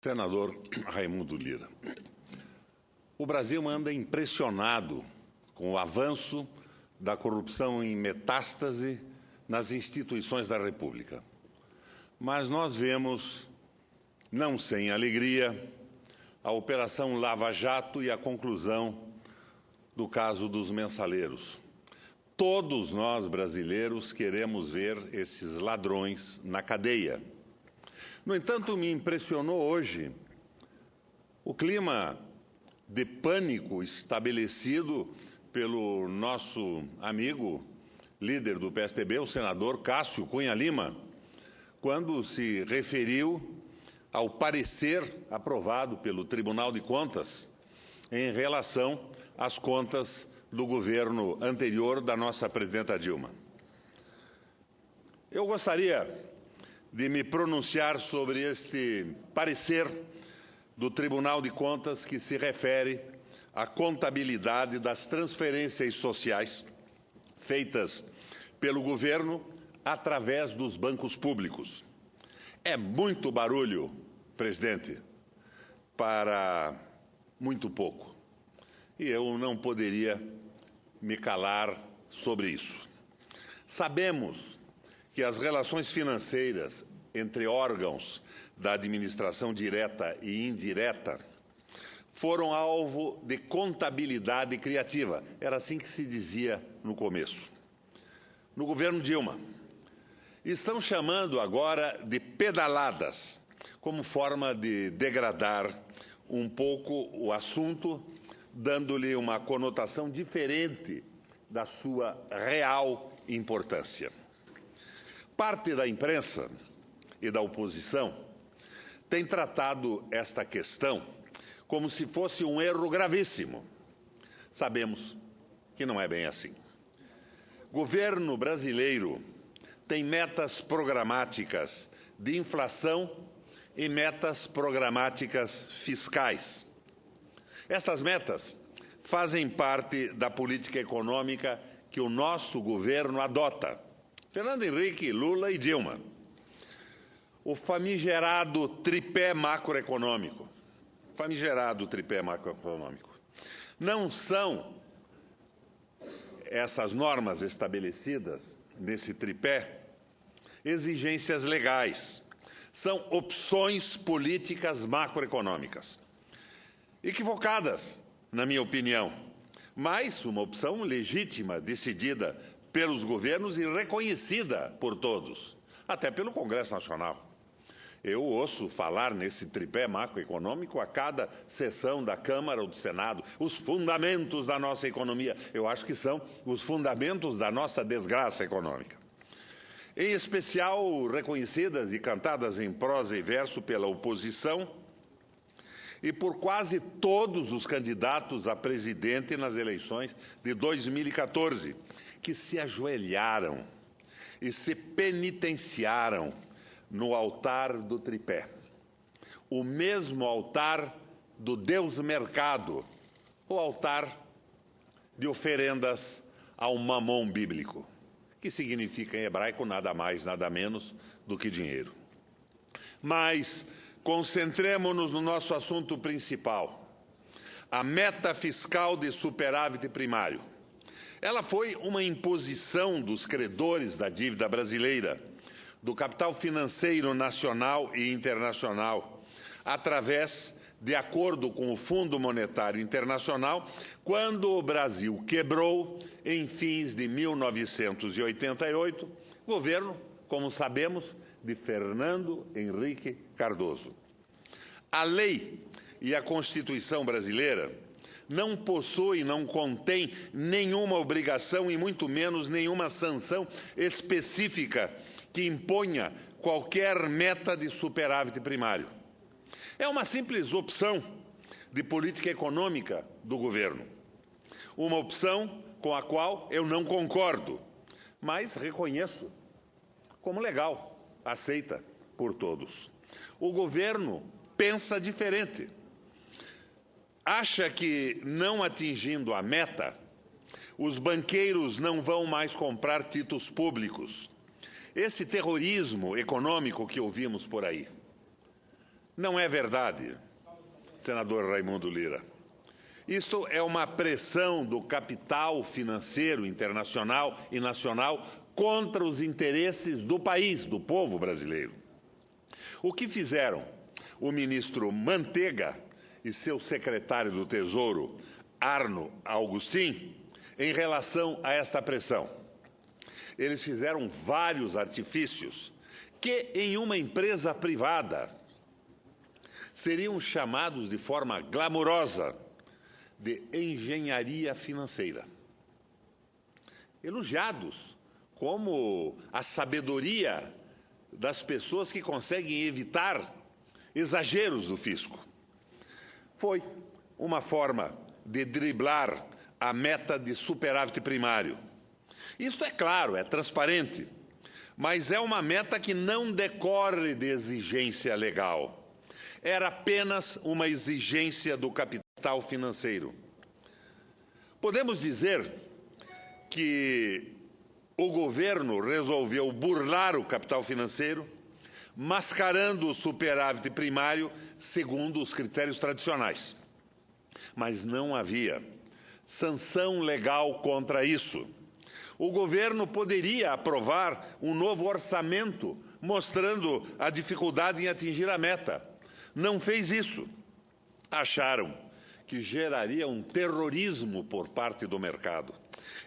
Senador Raimundo Lira, o Brasil anda impressionado com o avanço da corrupção em metástase nas instituições da República. Mas nós vemos, não sem alegria, a Operação Lava Jato e a conclusão do caso dos mensaleiros. Todos nós, brasileiros, queremos ver esses ladrões na cadeia. No entanto, me impressionou hoje o clima de pânico estabelecido pelo nosso amigo, líder do PSDB, o senador Cássio Cunha Lima, quando se referiu ao parecer aprovado pelo Tribunal de Contas em relação às contas do governo anterior da nossa presidenta Dilma. Eu gostaria de me pronunciar sobre este parecer do Tribunal de Contas que se refere à contabilidade das transferências sociais feitas pelo governo através dos bancos públicos. É muito barulho, presidente, para muito pouco. E eu não poderia me calar sobre isso. Sabemos que as relações financeiras entre órgãos da administração direta e indireta foram alvo de contabilidade criativa. Era assim que se dizia no começo. No governo Dilma, estão chamando agora de pedaladas, como forma de degradar um pouco o assunto, dando-lhe uma conotação diferente da sua real importância. Parte da imprensa e da oposição tem tratado esta questão como se fosse um erro gravíssimo. Sabemos que não é bem assim. O governo brasileiro tem metas programáticas de inflação e metas programáticas fiscais. Estas metas fazem parte da política econômica que o nosso governo adota. Fernando Henrique, Lula e Dilma. O famigerado tripé macroeconômico. Não são essas normas estabelecidas nesse tripé exigências legais. São opções políticas macroeconômicas. Equivocadas, na minha opinião, mas uma opção legítima, decidida pelos governos e reconhecida por todos, até pelo Congresso Nacional. Eu ouço falar nesse tripé macroeconômico a cada sessão da Câmara ou do Senado, os fundamentos da nossa economia. Eu acho que são os fundamentos da nossa desgraça econômica. Em especial, reconhecidas e cantadas em prosa e verso pela oposição e por quase todos os candidatos a presidente nas eleições de 2014, que se ajoelharam e se penitenciaram no altar do tripé. O mesmo altar do Deus Mercado, o altar de oferendas ao mamon bíblico, que significa em hebraico nada mais, nada menos do que dinheiro. Mas concentremo-nos no nosso assunto principal, a meta fiscal de superávit primário. Ela foi uma imposição dos credores da dívida brasileira, do capital financeiro nacional e internacional, através de acordo com o Fundo Monetário Internacional, quando o Brasil quebrou em fins de 1988, governo, como sabemos, de Fernando Henrique Cardoso. A lei e a Constituição brasileira não possui, não contém nenhuma obrigação e muito menos nenhuma sanção específica que imponha qualquer meta de superávit primário. É uma simples opção de política econômica do governo. Uma opção com a qual eu não concordo, mas reconheço como legal, aceita por todos. O governo pensa diferente. Acha que, não atingindo a meta, os banqueiros não vão mais comprar títulos públicos. Esse terrorismo econômico que ouvimos por aí Não é verdade, senador Raimundo Lira. Isto é uma pressão do capital financeiro internacional e nacional contra os interesses do país, do povo brasileiro. O que fizeram o ministro Manteiga e seu secretário do Tesouro, Arno Augustin, em relação a esta pressão? Eles fizeram vários artifícios que, em uma empresa privada, seriam chamados de forma glamurosa de engenharia financeira. Elogiados como a sabedoria das pessoas que conseguem evitar exageros do fisco. Foi uma forma de driblar a meta de superávit primário. Isto é claro, é transparente, mas é uma meta que não decorre de exigência legal. Era apenas uma exigência do capital financeiro. Podemos dizer que o governo resolveu burlar o capital financeiro, mascarando o superávit primário segundo os critérios tradicionais. Mas não havia sanção legal contra isso. O governo poderia aprovar um novo orçamento, mostrando a dificuldade em atingir a meta. Não fez isso. Acharam que geraria um terrorismo por parte do mercado.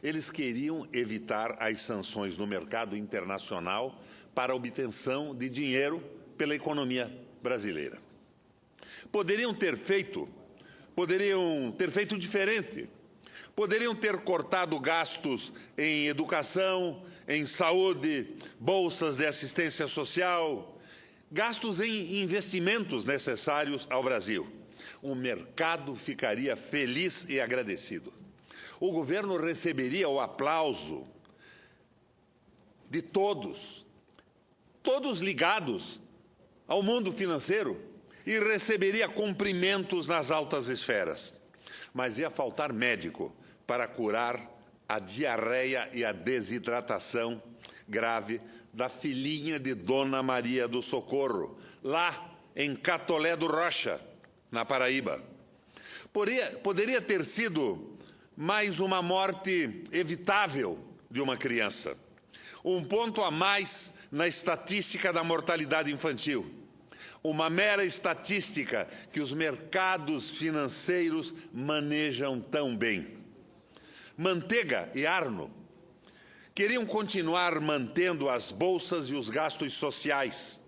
Eles queriam evitar as sanções no mercado internacional para a obtenção de dinheiro pela economia brasileira. Poderiam ter feito diferente. Poderiam ter cortado gastos em educação, em saúde, bolsas de assistência social, gastos em investimentos necessários ao Brasil. O mercado ficaria feliz e agradecido. O governo receberia o aplauso de todos ligados ao mundo financeiro, e receberia cumprimentos nas altas esferas. Mas ia faltar médico para curar a diarreia e a desidratação grave da filhinha de Dona Maria do Socorro, lá em Catolé do Rocha, na Paraíba. Poderia ter sido mais uma morte evitável de uma criança. Um ponto a mais na estatística da mortalidade infantil. Uma mera estatística que os mercados financeiros manejam tão bem. Manteiga e Arno queriam continuar mantendo as bolsas e os gastos sociais,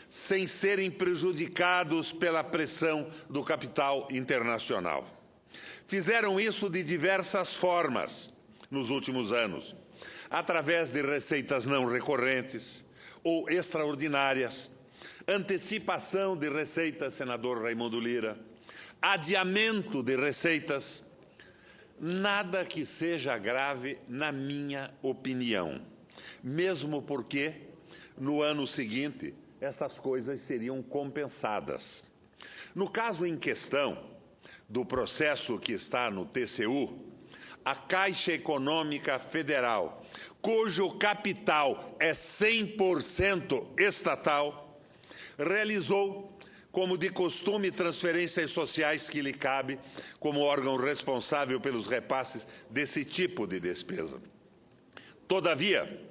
sem serem prejudicados pela pressão do capital internacional. Fizeram isso de diversas formas nos últimos anos, através de receitas não recorrentes ou extraordinárias, antecipação de receitas, senador Raimundo Lira, adiamento de receitas, nada que seja grave, na minha opinião, mesmo porque, no ano seguinte, estas coisas seriam compensadas. No caso em questão, do processo que está no TCU, a Caixa Econômica Federal, cujo capital é 100% estatal, realizou, como de costume, transferências sociais que lhe cabe como órgão responsável pelos repasses desse tipo de despesa. Todavia,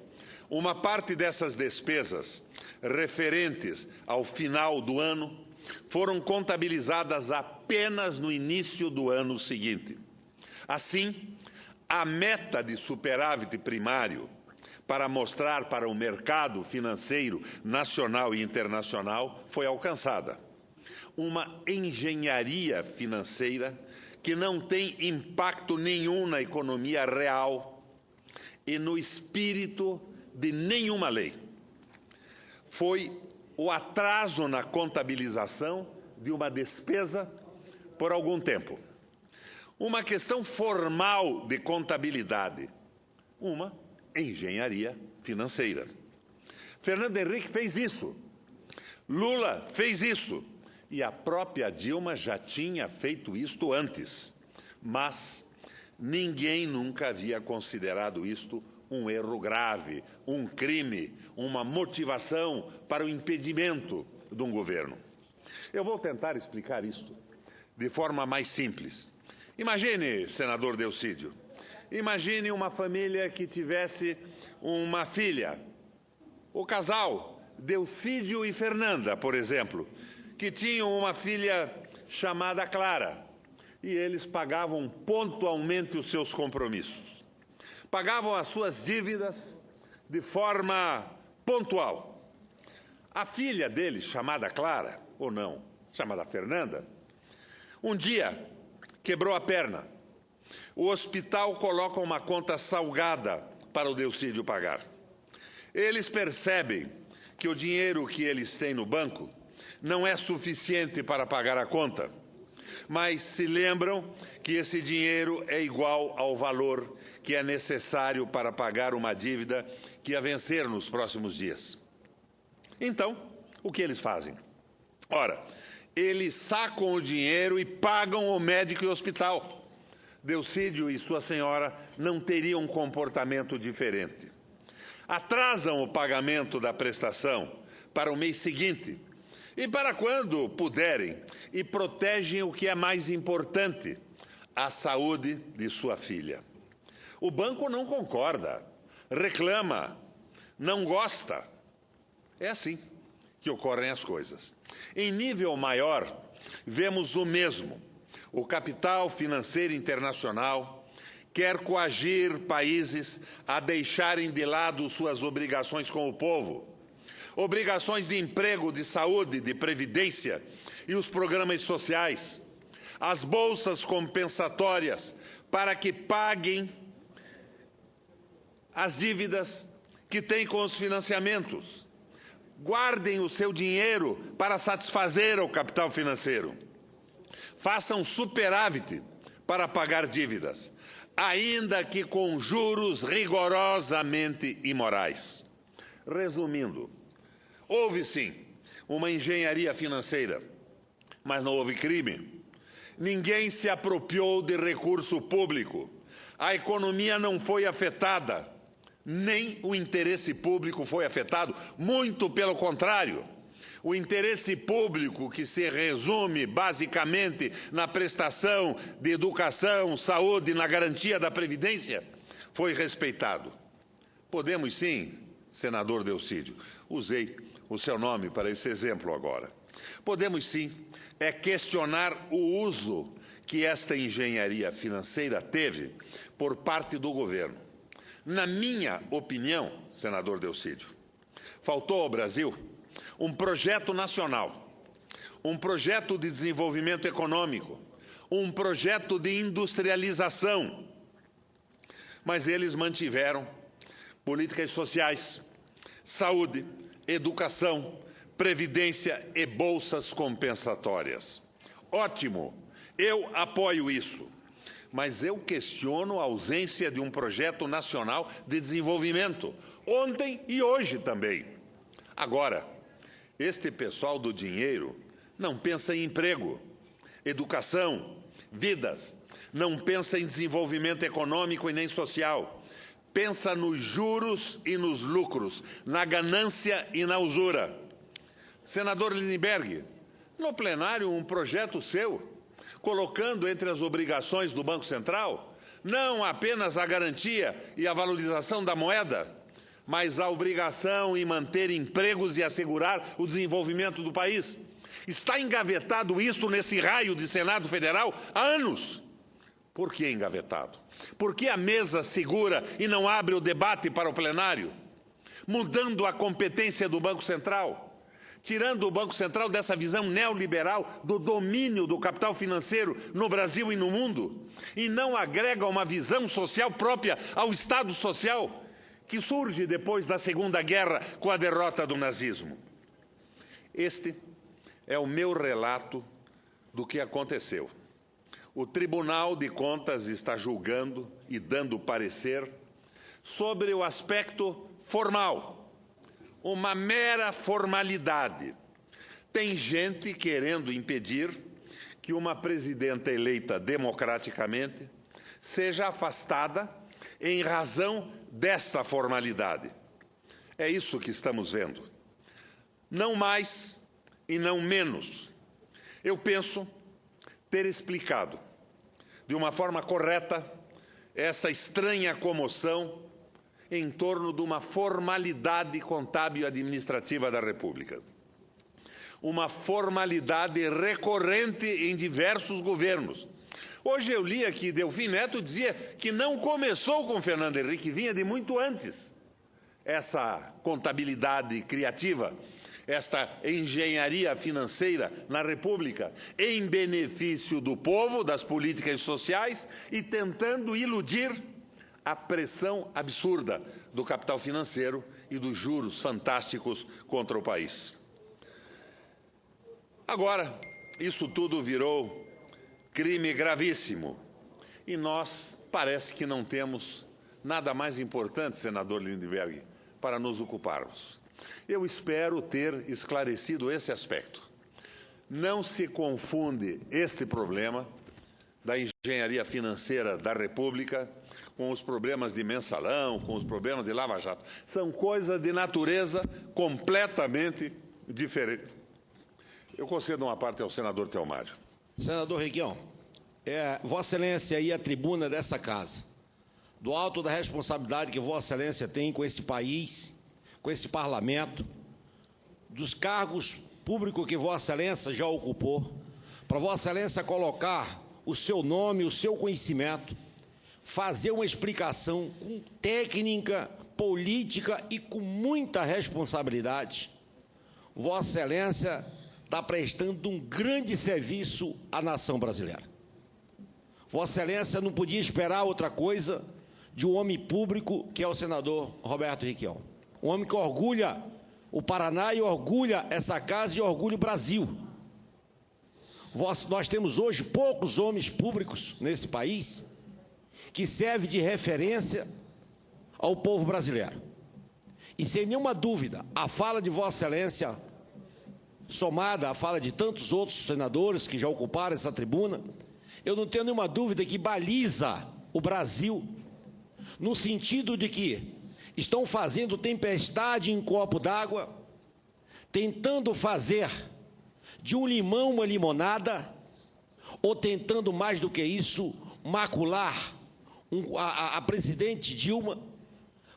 uma parte dessas despesas referentes ao final do ano foram contabilizadas apenas no início do ano seguinte. Assim, a meta de superávit primário para mostrar para o mercado financeiro nacional e internacional foi alcançada. Uma engenharia financeira que não tem impacto nenhum na economia real e no espírito de nenhuma lei. Foi o atraso na contabilização de uma despesa por algum tempo. Uma questão formal de contabilidade. Uma engenharia financeira. Fernando Henrique fez isso. Lula fez isso. E a própria Dilma já tinha feito isto antes. Mas ninguém nunca havia considerado isto um erro grave, um crime, uma motivação para o impedimento de um governo. Eu vou tentar explicar isto de forma mais simples. Imagine, senador Delcídio, imagine uma família que tivesse uma filha. O casal Delcídio e Fernanda, por exemplo, que tinham uma filha chamada Clara, e eles pagavam pontualmente os seus compromissos. Pagavam as suas dívidas de forma pontual. A filha deles, chamada Clara, ou não, chamada Fernanda, um dia quebrou a perna. O hospital coloca uma conta salgada para o Delcídio pagar. Eles percebem que o dinheiro que eles têm no banco não é suficiente para pagar a conta, mas se lembram que esse dinheiro é igual ao valor que é necessário para pagar uma dívida que ia vencer nos próximos dias. Então, o que eles fazem? Ora, eles sacam o dinheiro e pagam o médico e o hospital. Delcídio e sua senhora não teriam um comportamento diferente. Atrasam o pagamento da prestação para o mês seguinte e para quando puderem, e protegem o que é mais importante, a saúde de sua filha. O banco não concorda, reclama, não gosta. É assim que ocorrem as coisas. Em nível maior, vemos o mesmo. O capital financeiro internacional quer coagir países a deixarem de lado suas obrigações com o povo. Obrigações de emprego, de saúde, de previdência e os programas sociais. As bolsas compensatórias para que paguem as dívidas que têm com os financiamentos. Guardem o seu dinheiro para satisfazer o capital financeiro. Façam superávit para pagar dívidas, ainda que com juros rigorosamente imorais. Resumindo, houve sim uma engenharia financeira, mas não houve crime. Ninguém se apropriou de recurso público. A economia não foi afetada. Nem o interesse público foi afetado, muito pelo contrário. O interesse público, que se resume basicamente na prestação de educação, saúde, na garantia da previdência, foi respeitado. Podemos sim, senador Delcídio, usei o seu nome para esse exemplo agora. Podemos sim questionar o uso que esta engenharia financeira teve por parte do governo. Na minha opinião, senador Delcídio, faltou ao Brasil um projeto nacional, um projeto de desenvolvimento econômico, um projeto de industrialização. Mas eles mantiveram políticas sociais, saúde, educação, previdência e bolsas compensatórias. Ótimo, eu apoio isso. Mas eu questiono a ausência de um projeto nacional de desenvolvimento, ontem e hoje também. Agora, este pessoal do dinheiro não pensa em emprego, educação, vidas, não pensa em desenvolvimento econômico e nem social. Pensa nos juros e nos lucros, na ganância e na usura. Senador Lindbergh, no plenário um projeto seu, colocando entre as obrigações do Banco Central, não apenas a garantia e a valorização da moeda, mas a obrigação em manter empregos e assegurar o desenvolvimento do país. Está engavetado isto nesse raio de Senado Federal há anos. Por que engavetado? Por que a mesa segura e não abre o debate para o plenário? Mudando a competência do Banco Central, tirando o Banco Central dessa visão neoliberal do domínio do capital financeiro no Brasil e no mundo, e não agrega uma visão social própria ao Estado Social, que surge depois da Segunda Guerra com a derrota do nazismo. Este é o meu relato do que aconteceu. O Tribunal de Contas está julgando e dando parecer sobre o aspecto formal, uma mera formalidade. Tem gente querendo impedir que uma presidenta eleita democraticamente seja afastada em razão desta formalidade. É isso que estamos vendo. Não mais e não menos. Eu penso ter explicado de uma forma correta essa estranha comoção em torno de uma formalidade contábil e administrativa da República. Uma formalidade recorrente em diversos governos. Hoje eu li aqui, Delfim Neto dizia que não começou com Fernando Henrique, vinha de muito antes. Essa contabilidade criativa, esta engenharia financeira na República, em benefício do povo, das políticas sociais e tentando iludir a pressão absurda do capital financeiro e dos juros fantásticos contra o país. Agora, isso tudo virou crime gravíssimo e nós parece que não temos nada mais importante, senador Lindbergh, para nos ocuparmos. Eu espero ter esclarecido esse aspecto. Não se confunde este problema da engenharia financeira da República com os problemas de mensalão, com os problemas de Lava Jato. São coisas de natureza completamente diferente. Eu concedo uma parte ao senador Telmário. Senador Requião, Vossa Excelência aí é a tribuna dessa casa, do alto da responsabilidade que Vossa Excelência tem com esse país, com esse parlamento, dos cargos públicos que Vossa Excelência já ocupou, para Vossa Excelência colocar o seu nome, o seu conhecimento, fazer uma explicação com técnica, política e com muita responsabilidade. Vossa Excelência está prestando um grande serviço à nação brasileira. Vossa Excelência não podia esperar outra coisa de um homem público que é o senador Roberto Requião. Um homem que orgulha o Paraná e orgulha essa casa e orgulha o Brasil. Nós temos hoje poucos homens públicos nesse país que servem de referência ao povo brasileiro. E sem nenhuma dúvida, a fala de Vossa Excelência, somada à fala de tantos outros senadores que já ocuparam essa tribuna, eu não tenho nenhuma dúvida que baliza o Brasil no sentido de que estão fazendo tempestade em copo d'água, tentando fazer de um limão uma limonada, ou tentando, mais do que isso, macular a presidente Dilma,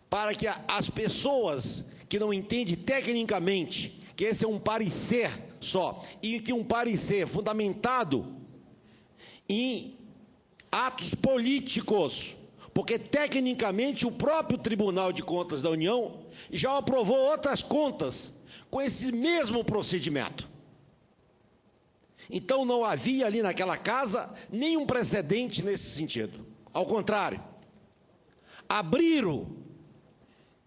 para que as pessoas que não entendem tecnicamente que esse é um parecer só, e que um parecer fundamentado em atos políticos, porque tecnicamente o próprio Tribunal de Contas da União já aprovou outras contas com esse mesmo procedimento. Então não havia ali naquela casa nenhum precedente nesse sentido. Ao contrário, abriram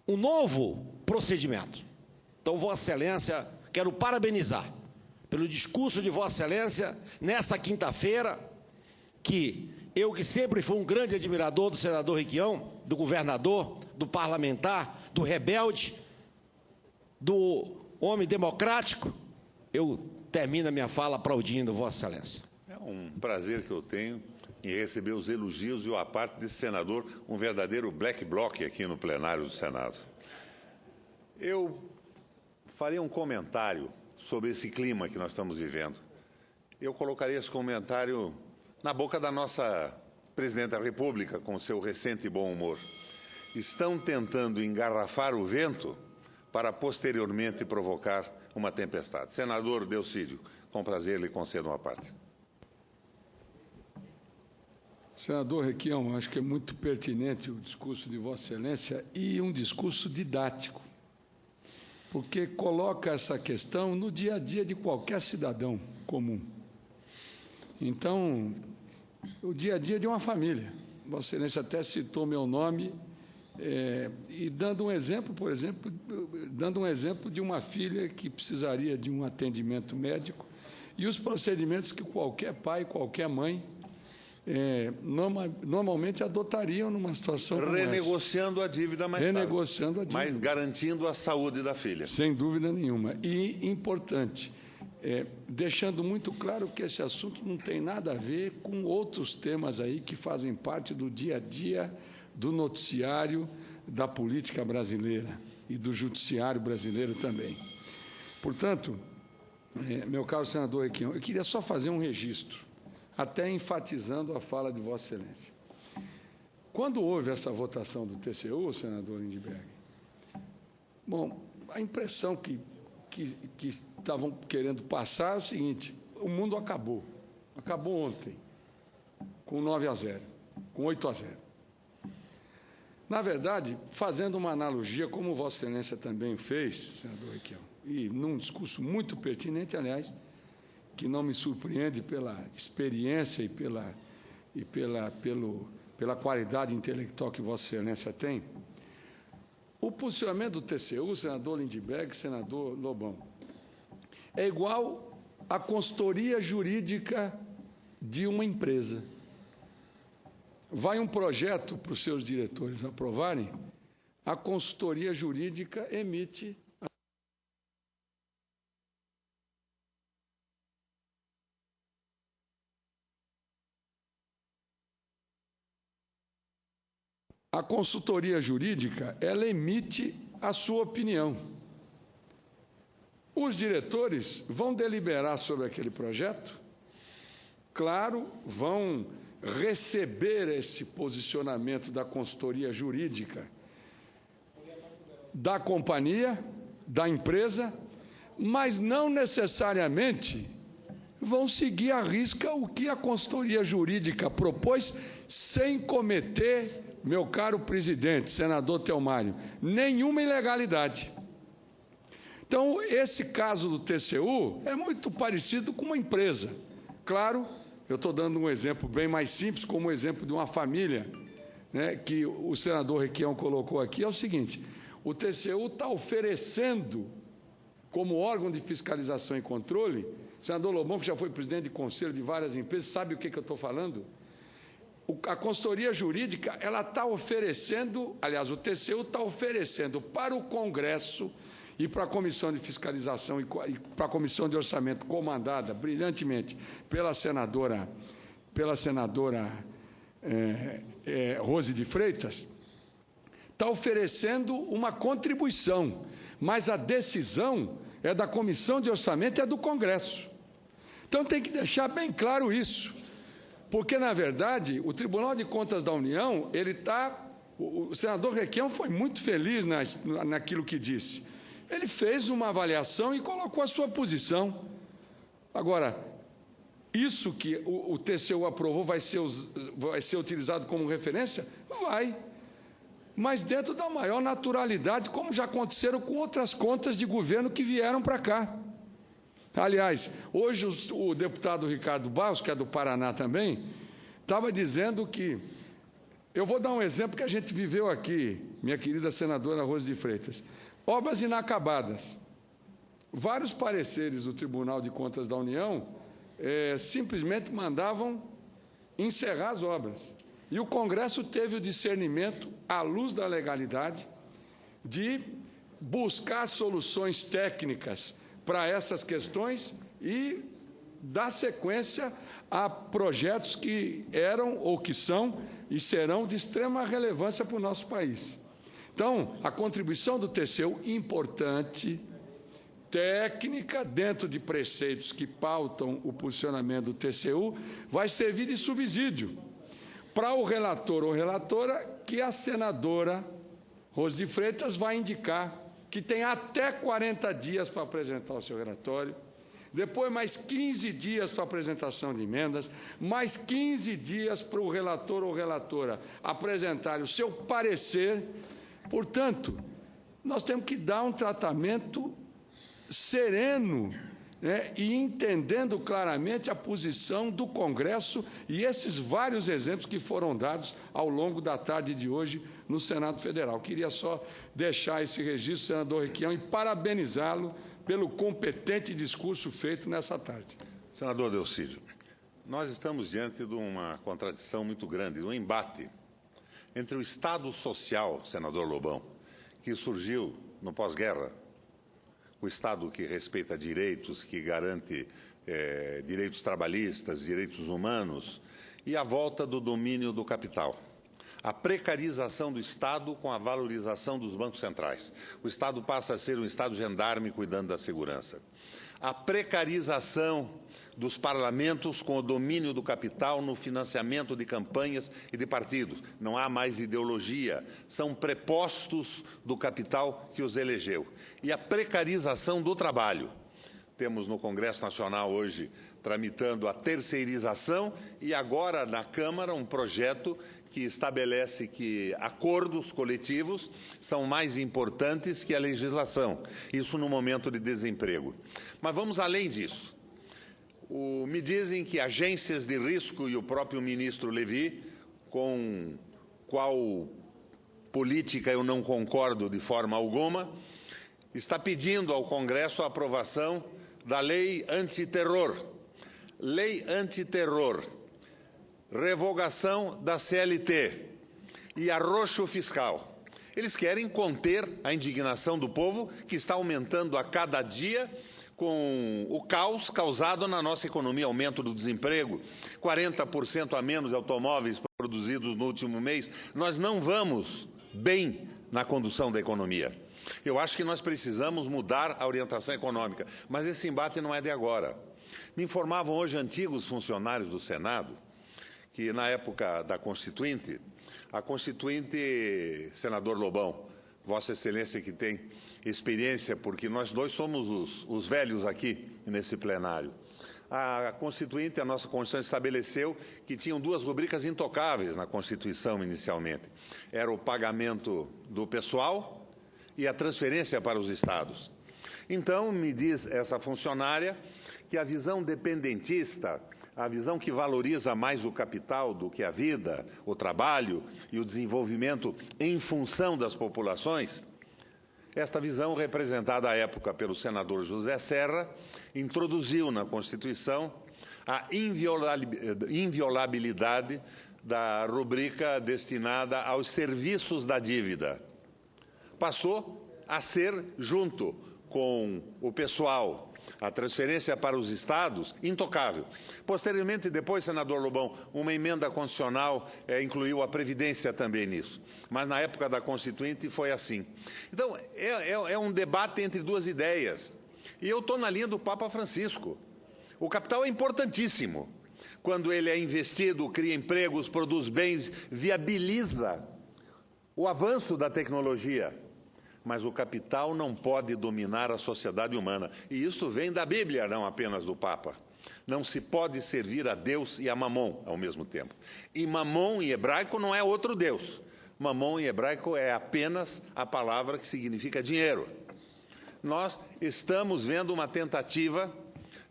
um novo procedimento. Então, Vossa Excelência, quero parabenizar pelo discurso de Vossa Excelência nessa quinta-feira, que eu que sempre fui um grande admirador do senador Requião, do governador, do parlamentar, do rebelde, do homem democrático, eu termino a minha fala aplaudindo Vossa Excelência. É um prazer que eu tenho em receber os elogios e a parte desse senador, um verdadeiro black bloc aqui no plenário do Senado. Eu farei um comentário sobre esse clima que nós estamos vivendo. Eu colocaria esse comentário na boca da nossa presidente da República, com seu recente bom humor. Estão tentando engarrafar o vento para posteriormente provocar uma tempestade. Senador Delcídio, com prazer lhe concedo uma parte. Senador Requião, acho que é muito pertinente o discurso de Vossa Excelência e um discurso didático, porque coloca essa questão no dia a dia de qualquer cidadão comum. Então, o dia a dia de uma família. Vossa Excelência até citou meu nome, e dando um exemplo, por exemplo, de uma filha que precisaria de um atendimento médico e os procedimentos que qualquer pai, qualquer mãe normalmente adotariam numa situação como renegociando essa. A dívida mais renegociando tarde, a dívida, mas garantindo a saúde da filha. Sem dúvida nenhuma. E importante, deixando muito claro que esse assunto não tem nada a ver com outros temas aí que fazem parte do dia a dia do noticiário da política brasileira e do judiciário brasileiro também. Portanto, Meu caro senador Requião, eu queria só fazer um registro, até enfatizando a fala de Vossa Excelência. Quando houve essa votação do TCU, senador Lindbergh, bom, a impressão que estavam querendo passar é o seguinte: o mundo acabou. Acabou ontem, com 9-0, com 8-0. Na verdade, fazendo uma analogia, como Vossa Excelência também fez, senador Requião, e num discurso muito pertinente, aliás, que não me surpreende pela experiência e pela qualidade intelectual que Vossa Excelência tem, o posicionamento do TCU, senador Lindbergh, senador Lobão, é igual à consultoria jurídica de uma empresa. Vai um projeto para os seus diretores aprovarem, a consultoria jurídica emite a consultoria jurídica, ela emite a sua opinião. Os diretores vão deliberar sobre aquele projeto, claro, vão receber esse posicionamento da consultoria jurídica da companhia, da empresa, mas não necessariamente vão seguir à risca o que a consultoria jurídica propôs, sem cometer, meu caro presidente, senador Telmário, nenhuma ilegalidade. Então, esse caso do TCU é muito parecido com uma empresa. Claro, eu estou dando um exemplo bem mais simples, como o exemplo de uma família, né, que o senador Requião colocou aqui, é o seguinte: o TCU está oferecendo, como órgão de fiscalização e controle, o senador Lobão, que já foi presidente de conselho de várias empresas, sabe o que eu estou falando? A consultoria jurídica, ela está oferecendo, aliás, o TCU está oferecendo para o Congresso e para a Comissão de Fiscalização e para a Comissão de Orçamento, comandada brilhantemente pela senadora Rose de Freitas, está oferecendo uma contribuição, mas a decisão é da Comissão de Orçamento e é do Congresso. Então tem que deixar bem claro isso, porque, na verdade, o Tribunal de Contas da União, ele está... O senador Requião foi muito feliz naquilo que disse. Ele fez uma avaliação e colocou a sua posição. Agora, isso que o TCU aprovou vai ser utilizado como referência? Vai. Mas dentro da maior naturalidade, como já aconteceram com outras contas de governo que vieram para cá. Aliás, hoje o deputado Ricardo Barros, que é do Paraná também, estava dizendo que... Eu vou dar um exemplo que a gente viveu aqui, minha querida senadora Rose de Freitas. Obras inacabadas. Vários pareceres do Tribunal de Contas da União simplesmente mandavam encerrar as obras. E o Congresso teve o discernimento, à luz da legalidade, de buscar soluções técnicas para essas questões e dar sequência a projetos que eram ou que são e serão de extrema relevância para o nosso país. Então, a contribuição do TCU, importante, técnica, dentro de preceitos que pautam o posicionamento do TCU, vai servir de subsídio para o relator ou relatora que a senadora Rose de Freitas vai indicar, que tem até 40 dias para apresentar o seu relatório, depois mais 15 dias para apresentação de emendas, mais 15 dias para o relator ou relatora apresentar o seu parecer. Portanto, nós temos que dar um tratamento sereno, né, e entendendo claramente a posição do Congresso e esses vários exemplos que foram dados ao longo da tarde de hoje no Senado Federal. Queria só deixar esse registro, senador Requião, e parabenizá-lo pelo competente discurso feito nessa tarde. Senador Delcídio, nós estamos diante de uma contradição muito grande, de um embate entre o Estado social, senador Lobão, que surgiu no pós-guerra, o Estado que respeita direitos, que garante direitos trabalhistas, direitos humanos, e a volta do domínio do capital. a precarização do Estado com a valorização dos bancos centrais. O Estado passa a ser um Estado gendarme cuidando da segurança. A precarização dos parlamentos com o domínio do capital no financiamento de campanhas e de partidos. Não há mais ideologia, são prepostos do capital que os elegeu. E a precarização do trabalho. Temos no Congresso Nacional hoje tramitando a terceirização e agora na Câmara um projeto que estabelece que acordos coletivos são mais importantes que a legislação, isso no momento de desemprego. Mas vamos além disso. Me dizem que agências de risco e o próprio ministro Levi, com qual política eu não concordo de forma alguma, está pedindo ao Congresso a aprovação da lei antiterror. Lei antiterror, revogação da CLT e arroxo fiscal. Eles querem conter a indignação do povo, que está aumentando a cada dia com o caos causado na nossa economia, aumento do desemprego, 40% a menos de automóveis produzidos no último mês. Nós não vamos bem na condução da economia. Eu acho que nós precisamos mudar a orientação econômica, mas esse embate não é de agora. Me informavam hoje antigos funcionários do Senado que, na época da Constituinte, a Constituinte, senador Lobão, Vossa Excelência que tem experiência, porque nós dois somos os velhos aqui nesse plenário. A Constituinte, a nossa Constituição estabeleceu que tinham duas rubricas intocáveis na Constituição inicialmente. Era o pagamento do pessoal e a transferência para os estados. Então, me diz essa funcionária que a visão dependentista, a visão que valoriza mais o capital do que a vida, o trabalho e o desenvolvimento em função das populações, esta visão, representada à época pelo senador José Serra, introduziu na Constituição a inviolabilidade da rubrica destinada aos serviços da dívida. Passou a ser, junto com o pessoal, a transferência para os estados, intocável. Posteriormente, depois, senador Lobão, uma emenda constitucional incluiu a Previdência também nisso. Mas na época da Constituinte foi assim. Então, é um debate entre duas ideias. E eu estou na linha do Papa Francisco. O capital é importantíssimo. Quando ele é investido, cria empregos, produz bens, viabiliza o avanço da tecnologia. Mas o capital não pode dominar a sociedade humana. E isso vem da Bíblia, não apenas do Papa. Não se pode servir a Deus e a Mamon ao mesmo tempo. E Mamon em hebraico não é outro Deus. Mamon em hebraico é apenas a palavra que significa dinheiro. Nós estamos vendo uma tentativa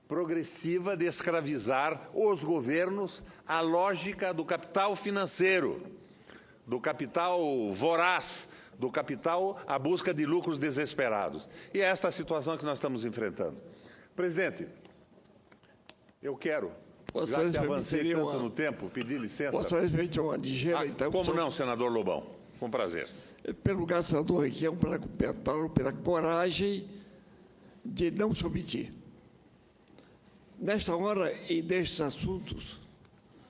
progressiva de escravizar os governos à lógica do capital financeiro, do capital voraz, do capital à busca de lucros desesperados. E é esta a situação que nós estamos enfrentando. Presidente, eu quero, já que avancei tanto no tempo, pedir licença. Posso respeitar uma ligeira, então? Como não, senador Lobão? Com prazer. Pelo lugar, senador Requião, pela coragem de não se omitir. Nesta hora e nestes assuntos,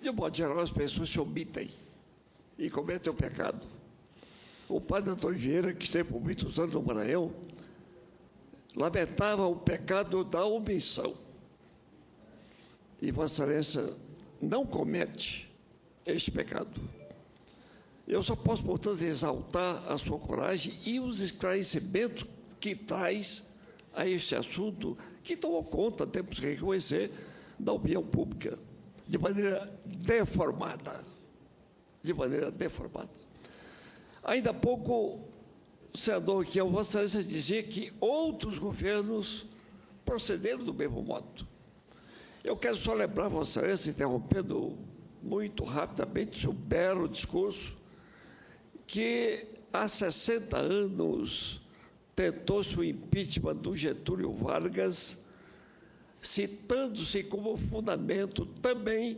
de modo geral, as pessoas se omitem e cometem o pecado. O padre Antônio Vieira, que esteve por muitos anos no Maranhão, lamentava o pecado da omissão. E Vossa Excelência não comete este pecado. Eu só posso, portanto, exaltar a sua coragem e os esclarecimentos que traz a este assunto, que tomou conta, temos que reconhecer, da opinião pública, de maneira deformada. De maneira deformada. Ainda há pouco, o senador Requião, Vossa Excelência dizia que outros governos procederam do mesmo modo. Eu quero só lembrar, Vossa Excelência, interrompendo muito rapidamente seu belo discurso, que há 60 anos tentou-se o impeachment do Getúlio Vargas, citando-se como fundamento também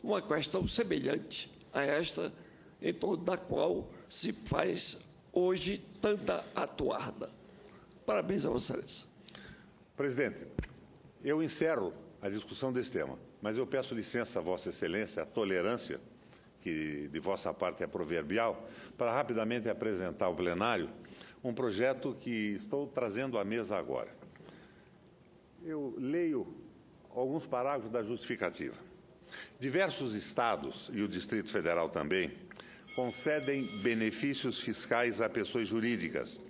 uma questão semelhante a esta, em torno da qual se faz hoje tanta atuarda. Parabéns a Vossa Excelência. Presidente, eu encerro a discussão desse tema, mas eu peço licença a Vossa Excelência, a tolerância, que de vossa parte é proverbial, para rapidamente apresentar ao plenário um projeto que estou trazendo à mesa agora. Eu leio alguns parágrafos da justificativa. Diversos estados, e o Distrito Federal também, concedem benefícios fiscais a pessoas jurídicas,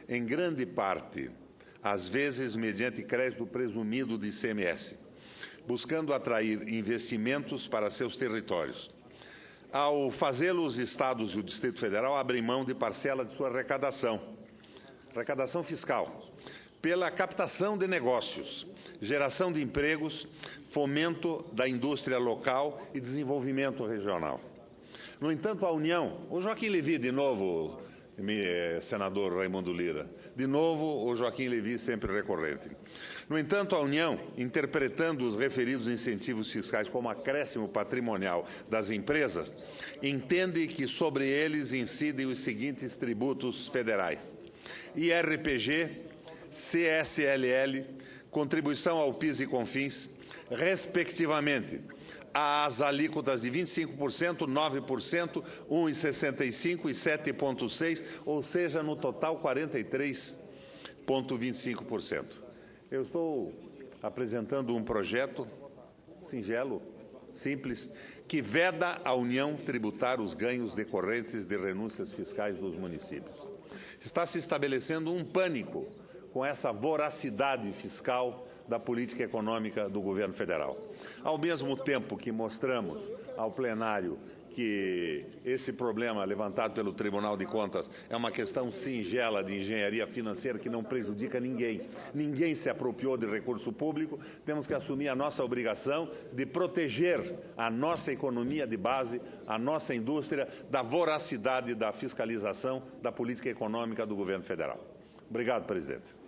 em grande parte, às vezes mediante crédito presumido de ICMS, buscando atrair investimentos para seus territórios. Ao fazê-lo, os estados e o Distrito Federal abrem mão de parcela de sua arrecadação fiscal, pela captação de negócios, geração de empregos, fomento da indústria local e desenvolvimento regional. No entanto, a União, o Joaquim Levy, de novo, senador Raimundo Lira, de novo o Joaquim Levy sempre recorrente. No entanto, a União, interpretando os referidos incentivos fiscais como acréscimo patrimonial das empresas, entende que sobre eles incidem os seguintes tributos federais: IRPG, CSLL, contribuição ao PIS e CONFINS, respectivamente, às alíquotas de 25%, 9%, 1,65% e 7,6%, ou seja, no total 43,25%. Eu estou apresentando um projeto singelo, simples, que veda à União tributar os ganhos decorrentes de renúncias fiscais dos municípios. Está se estabelecendo um pânico com essa voracidade fiscal da política econômica do governo federal. Ao mesmo tempo que mostramos ao plenário que esse problema levantado pelo Tribunal de Contas é uma questão singela de engenharia financeira que não prejudica ninguém. Ninguém se apropriou de recurso público. Temos que assumir a nossa obrigação de proteger a nossa economia de base, a nossa indústria, da voracidade da fiscalização da política econômica do governo federal. Obrigado, presidente.